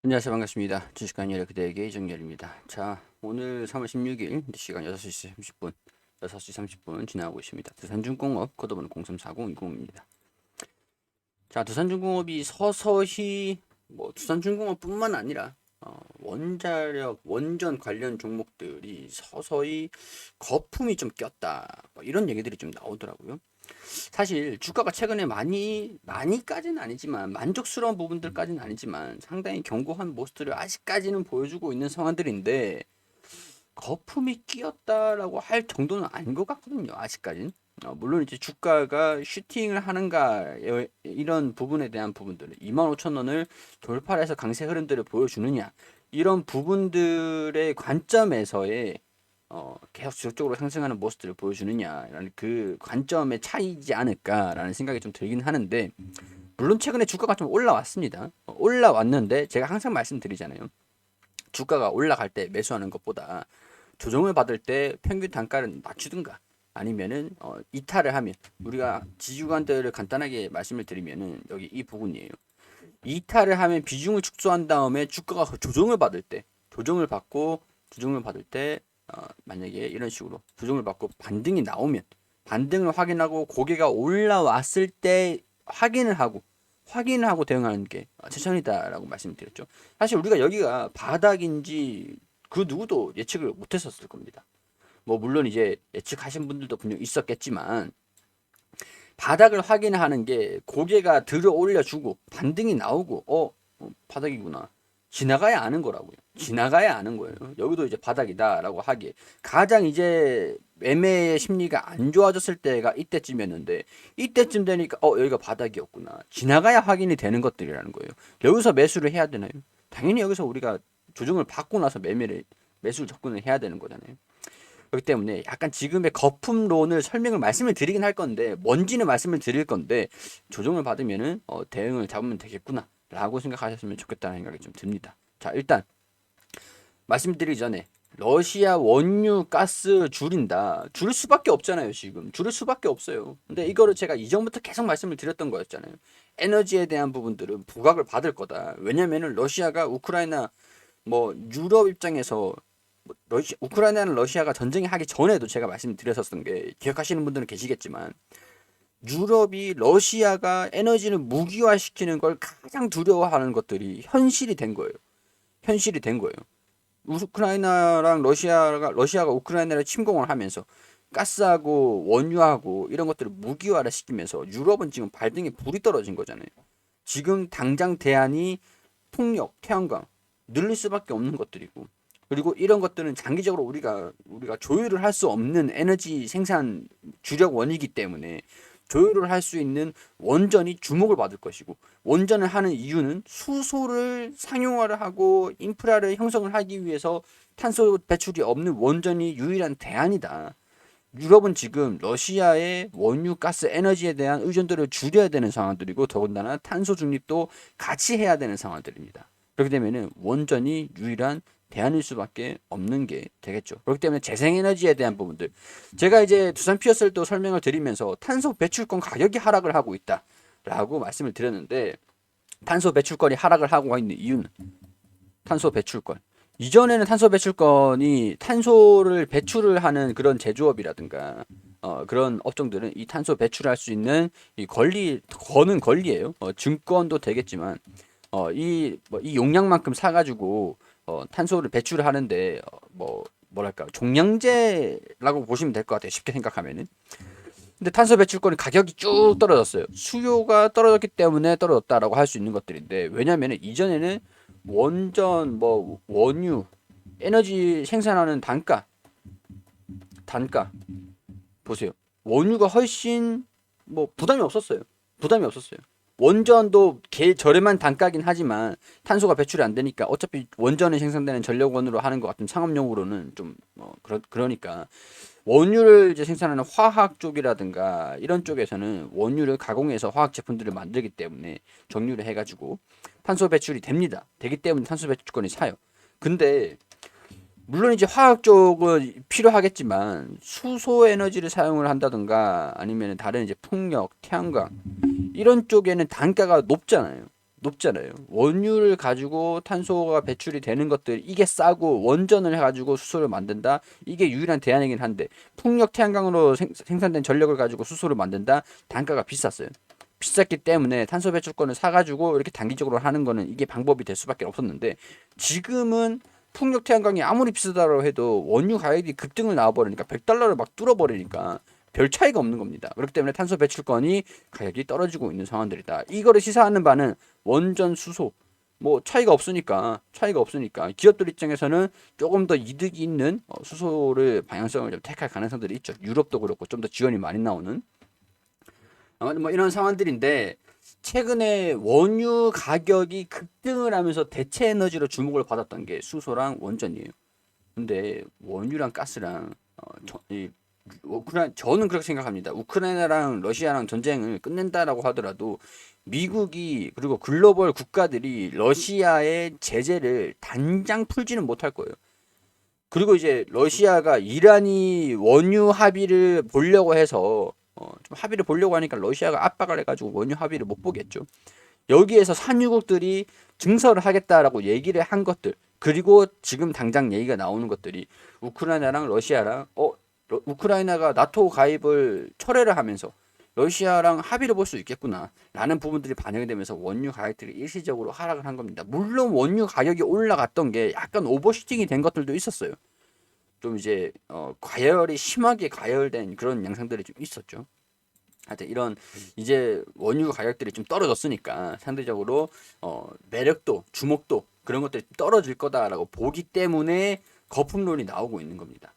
안녕하세요. 반갑습니다. 주식관 여러 그대에게 이정열입니다. 자, 오늘 3월 16일 시간 6시 30분, 6시 30분 지나고 있습니다. 두산중공업 코드번호 034020입니다. 자, 두산중공업이 서서히 두산중공업뿐만 아니라 원자력, 원전 관련 종목들이 서서히 거품이 좀 꼈다. 이런 얘기들이 좀 나오더라고요. 사실 주가가 최근에 많이까지는 아니지만 만족스러운 부분들까지는 아니지만 상당히 견고한 모습들을 아직까지는 보여주고 있는 상황들인데 거품이 끼었다라고 할 정도는 아닌 것 같거든요. 아직까지는. 물론 이제 주가가 슈팅을 하는가 이런 부분에 대한 부분들 25,000원을 돌파를 해서 강세 흐름들을 보여주느냐 이런 부분들의 관점에서의 계속 지속적으로 상승하는 모습들을 보여주느냐라는 그 관점의 차이지 않을까라는 생각이 좀 들긴 하는데 물론 최근에 주가가 좀 올라왔습니다. 올라왔는데 제가 항상 말씀드리잖아요. 주가가 올라갈 때 매수하는 것보다 조정을 받을 때 평균 단가를 낮추든가 아니면은 이탈을 하면 우리가 지주관들을 간단하게 말씀을 드리면은 여기 이 부분이에요. 이탈을 하면 비중을 축소한 다음에 주가가 조정을 받을 때 만약에 이런 식으로 조정을 받고 반등이 나오면 반등을 확인하고 고개가 올라왔을 때 확인을 하고 대응하는 게 최선이다라고 말씀드렸죠. 사실 우리가 여기가 바닥인지 그 누구도 예측을 못했었을 겁니다. 뭐 물론 이제 예측하신 분들도 분명 있었겠지만 바닥을 확인하는 게 고개가 들어 올려주고 반등이 나오고 바닥이구나 지나가야 아는 거라고요. 지나가야 아는 거예요. 여기도 이제 바닥이다라고 하기에 가장 이제 매매의 심리가 안 좋아졌을 때가 이때쯤이었는데 이때쯤 되니까 여기가 바닥이었구나 지나가야 확인이 되는 것들이라는 거예요. 여기서 매수를 해야 되나요? 당연히 여기서 우리가 조정을 받고 나서 매수를 접근을 해야 되는 거잖아요. 그렇기 때문에 약간 지금의 거품론을 말씀을 드리긴 할 건데 뭔지는 말씀을 드릴 건데 조정을 받으면은 대응을 잡으면 되겠구나 라고 생각하셨으면 좋겠다는 생각이 좀 듭니다. 자, 일단 말씀드리기 전에 러시아 원유 가스 줄일 수밖에 없잖아요. 지금 줄일 수밖에 없어요. 근데 이거를 제가 이전부터 계속 말씀을 드렸던 거였잖아요. 에너지에 대한 부분들은 부각을 받을 거다. 왜냐면은 러시아가 우크라이나 유럽 입장에서 우크라이나는 러시아가 전쟁이 하기 전에도 제가 말씀드렸었던 게 기억하시는 분들은 계시겠지만 유럽이 러시아가 에너지를 무기화시키는 걸 가장 두려워하는 것들이 현실이 된 거예요. 현실이 된 거예요. 우크라이나랑 러시아가 우크라이나를 침공을 하면서 가스하고 원유하고 이런 것들을 무기화를 시키면서 유럽은 지금 발등에 불이 떨어진 거잖아요. 지금 당장 대안이 폭력, 태양광 늘릴 수밖에 없는 것들이고 그리고 이런 것들은 장기적으로 우리가 조율을 할 수 없는 에너지 생산 주력 원이기 때문에 조율을 할 수 있는 원전이 주목을 받을 것이고 원전을 하는 이유는 수소를 상용화를 하고 인프라를 형성을 하기 위해서 탄소 배출이 없는 원전이 유일한 대안이다. 유럽은 지금 러시아의 원유, 가스, 에너지에 대한 의존도를 줄여야 되는 상황들이고 더군다나 탄소 중립도 같이 해야 되는 상황들입니다. 그렇게 되면은 원전이 유일한 대안일 수밖에 없는 게 되겠죠. 그렇기 때문에 재생에너지에 대한 부분들 제가 이제 두산 피어셀도 설명을 드리면서 탄소 배출권 가격이 하락을 하고 있다라고 말씀을 드렸는데 탄소 배출권이 하락을 하고 있는 이유는 탄소 배출권 이전에는 탄소 배출권이 탄소를 배출을 하는 그런 제조업이라든가 그런 업종들은 이 탄소 배출할 수 있는 이 거는 권리예요. 증권도 되겠지만 이 용량만큼 사가지고 탄소를 배출을 하는데 뭐랄까 종량제라고 보시면 될 것 같아요. 쉽게 생각하면은. 근데 탄소 배출권이 가격이 쭉 떨어졌어요. 수요가 떨어졌기 때문에 떨어졌다라고 할 수 있는 것들인데 왜냐면은 이전에는 원전 원유 에너지 생산하는 단가 보세요. 원유가 훨씬 부담이 없었어요. 부담이 없었어요. 원전도 저렴한 단가긴 하지만 탄소가 배출이 안 되니까 어차피 원전에 생산되는 전력원으로 하는 것 같은 상업용으로는 좀 그러니까 원유를 이제 생산하는 화학 쪽이라든가 이런 쪽에서는 원유를 가공해서 화학 제품들을 만들기 때문에 정유를 해가지고 탄소 배출이 됩니다. 되기 때문에 탄소 배출권이 사요. 근데 물론 이제 화학 쪽은 필요하겠지만 수소 에너지를 사용을 한다든가 아니면 다른 이제 풍력, 태양광 이런 쪽에는 단가가 높잖아요. 높잖아요. 원유를 가지고 탄소가 배출이 되는 것들 이게 싸고 원전을 해가지고 수소를 만든다. 이게 유일한 대안이긴 한데 풍력 태양광으로 생산된 전력을 가지고 수소를 만든다. 단가가 비쌌어요. 비쌌기 때문에 탄소 배출권을 사가지고 이렇게 단기적으로 하는 거는 이게 방법이 될 수밖에 없었는데 지금은 풍력 태양광이 아무리 비싸다고 해도 원유 가격이 급등을 나와버리니까 100달러를 막 뚫어버리니까 별 차이가 없는 겁니다. 그렇기 때문에 탄소 배출권이 가격이 떨어지고 있는 상황들이다. 이거를 시사하는 바는 원전 수소 뭐 차이가 없으니까 기업들 입장에서는 조금 더 이득이 있는 수소를 방향성을 좀 택할 가능성들이 있죠. 유럽도 그렇고 좀 더 지원이 많이 나오는 아마도 뭐 이런 상황들인데 최근에 원유 가격이 급등을 하면서 대체 에너지로 주목을 받았던 게 수소랑 원전이에요. 근데 원유랑 가스랑 저는 그렇게 생각합니다. 우크라이나랑 러시아랑 전쟁을 끝낸다라고 하더라도 미국이 그리고 글로벌 국가들이 러시아의 제재를 당장 풀지는 못할 거예요. 그리고 이제 러시아가 이란이 원유 합의를 보려고 해서 좀 합의를 보려고 하니까 러시아가 압박을 해가지고 원유 합의를 못 보겠죠. 여기에서 산유국들이 증설을 하겠다라고 얘기를 한 것들 그리고 지금 당장 얘기가 나오는 것들이 우크라이나랑 러시아랑 우크라이나가 나토 가입을 철회를 하면서 러시아랑 합의를 볼 수 있겠구나 라는 부분들이 반영이 되면서 원유 가격들이 일시적으로 하락을 한 겁니다. 물론 원유 가격이 올라갔던 게 약간 오버슈팅이 된 것들도 있었어요. 좀 이제 과열이 심하게 과열된 그런 양상들이 좀 있었죠. 하여튼 이런 이제 원유 가격들이 좀 떨어졌으니까 상대적으로 매력도 주목도 그런 것들이 떨어질 거다라고 보기 때문에 거품론이 나오고 있는 겁니다.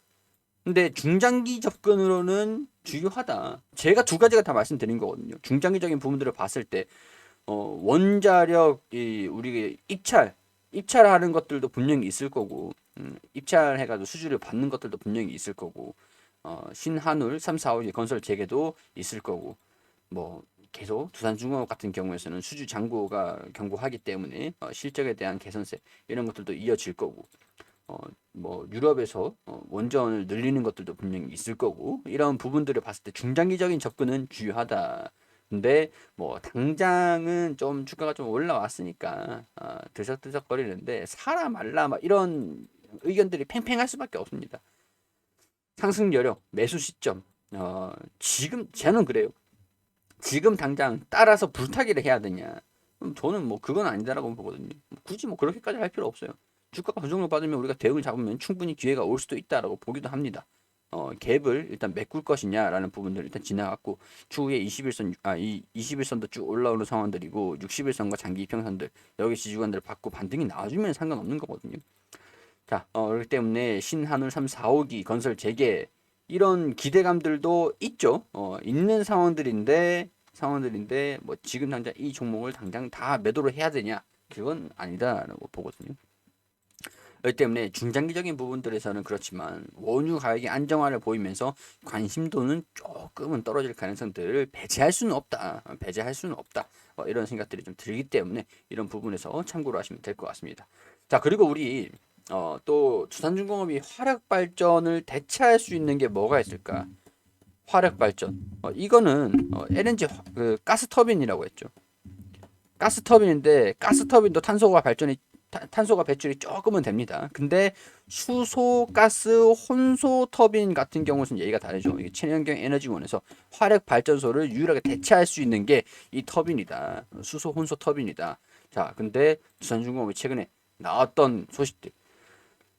근데 중장기 접근으로는 주요하다. 제가 두 가지가 다 말씀드린 거거든요. 중장기적인 부분들을 봤을 때 원자력 우리 입찰하는 것들도 분명히 있을 거고 입찰해가지고 수주를 받는 것들도 분명히 있을 거고 신한울 3, 4, 5기 건설 재개도 있을 거고 뭐 계속 두산중공업 같은 경우에서는 수주 잔고가 견고하기 때문에 실적에 대한 개선세 이런 것들도 이어질 거고 뭐 유럽에서 원전을 늘리는 것들도 분명히 있을 거고 이런 부분들을 봤을 때 중장기적인 접근은 주요하다. 근데 뭐 당장은 좀 주가가 좀 올라왔으니까 들썩들썩거리는데 사라 말라 막 이런 의견들이 팽팽할 수밖에 없습니다. 상승 여력, 매수 시점. 지금 저는 그래요. 지금 당장 따라서 불타기를 해야 되냐? 저는 뭐 그건 아니다라고 보거든요. 굳이 뭐 그렇게까지 할 필요 없어요. 주가가 부정을 받으면 우리가 대응을 잡으면 충분히 기회가 올 수도 있다라고 보기도 합니다. 갭을 일단 메꿀 것이냐라는 부분들 일단 지나갔고 추후에 21선 이 21선도 쭉 올라오는 상황들이고 61선과 장기 이평선들 여기 지지관들을 받고 반등이 나와주면 상관없는 거거든요. 자, 그렇기 때문에 신한울 3, 4, 5기 건설 재개 이런 기대감들도 있죠. 있는 상황들인데 뭐 지금 당장 이 종목을 당장 다 매도를 해야 되냐? 그건 아니다라고 보거든요. 그렇기 때문에 중장기적인 부분들에서는 그렇지만 원유 가격의 안정화를 보이면서 관심도는 조금은 떨어질 가능성들을 배제할 수는 없다. 이런 생각들이 좀 들기 때문에 이런 부분에서 참고로 하시면 될 것 같습니다. 자, 그리고 우리 또 두산중공업이 화력 발전을 대체할 수 있는 게 뭐가 있을까? 화력 발전. 이거는 LNG 그 가스 터빈이라고 했죠. 가스 터빈인데 가스 터빈도 탄소가 배출이 조금은 됩니다. 근데 수소 가스 혼소 터빈 같은 경우는 얘기가 다르죠. 이게 친환경 에너지원에서 화력 발전소를 유일하게 대체할 수 있는 게 이 터빈이다. 수소 혼소 터빈이다. 자, 근데 두산중공업이 최근에 나왔던 소식들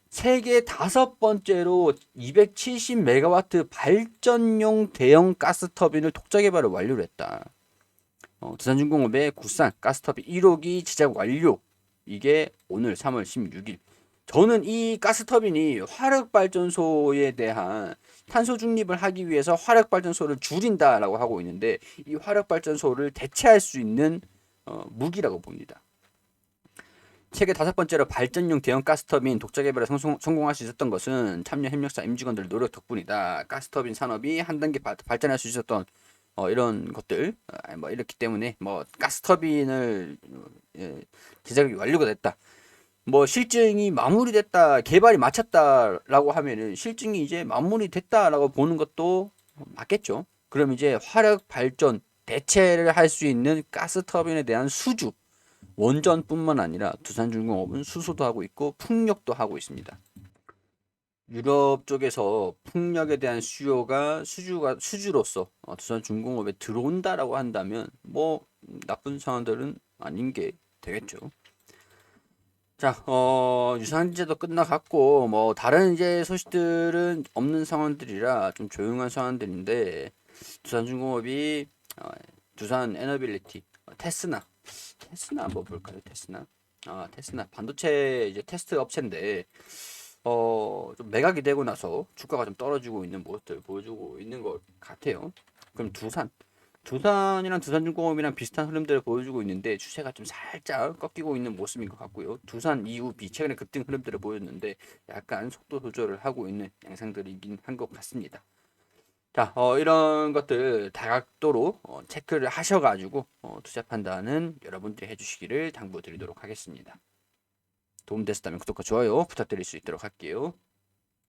세계 다섯 번째로 270메가와트 발전용 대형 가스 터빈을 독자 개발을 완료를 했다. 두산중공업의 국산 가스터빈 1호기 제작 완료. 이게 오늘 3월 16일. 저는 이 가스터빈이 화력발전소에 대한 탄소 중립을 하기 위해서 화력발전소를 줄인다라고 하고 있는데 이 화력발전소를 대체할 수 있는 무기라고 봅니다. 세계 다섯 번째로 발전용 대형 가스터빈 독자 개발에 성공할 수 있었던 것은 참여 협력사 임직원들 노력 덕분이다. 가스터빈 산업이 한 단계 발전할 수 있었던 이런 것들 뭐 이렇기 때문에 뭐 가스터빈을 제작이 완료가 됐다. 뭐 실증이 마무리됐다, 개발이 마쳤다라고 하면은 실증이 이제 마무리됐다라고 보는 것도 맞겠죠. 그럼 이제 화력 발전 대체를 할 수 있는 가스 터빈에 대한 수주 원전뿐만 아니라 두산중공업은 수소도 하고 있고 풍력도 하고 있습니다. 유럽 쪽에서 풍력에 대한 수요가 수주로서 두산중공업에 들어온다라고 한다면 뭐 나쁜 상황들은 아닌 게 되겠죠. 자, 유상지제도 끝나갔고 뭐 다른 이제 소식들은 없는 상황들이라 좀 조용한 상황들인데 두산중공업이 두산 에너빌리티, 테스나 뭐 볼까요? 테스나 반도체 이제 테스트 업체인데 좀 매각이 되고 나서 주가가 좀 떨어지고 있는 모습들 보여주고 있는 것 같아요. 그럼 두산이랑 두산중공업이랑 비슷한 흐름들을 보여주고 있는데 추세가 좀 살짝 꺾이고 있는 모습인 것 같고요. 두산 EUB 최근에 급등 흐름들을 보였는데 약간 속도 조절을 하고 있는 양상들이긴 한 것 같습니다. 자, 이런 것들 다각도로 체크를 하셔가지고 투자 판단은 여러분들이 해주시기를 당부드리도록 하겠습니다. 도움됐다면 구독과 좋아요 부탁드릴 수 있도록 할게요.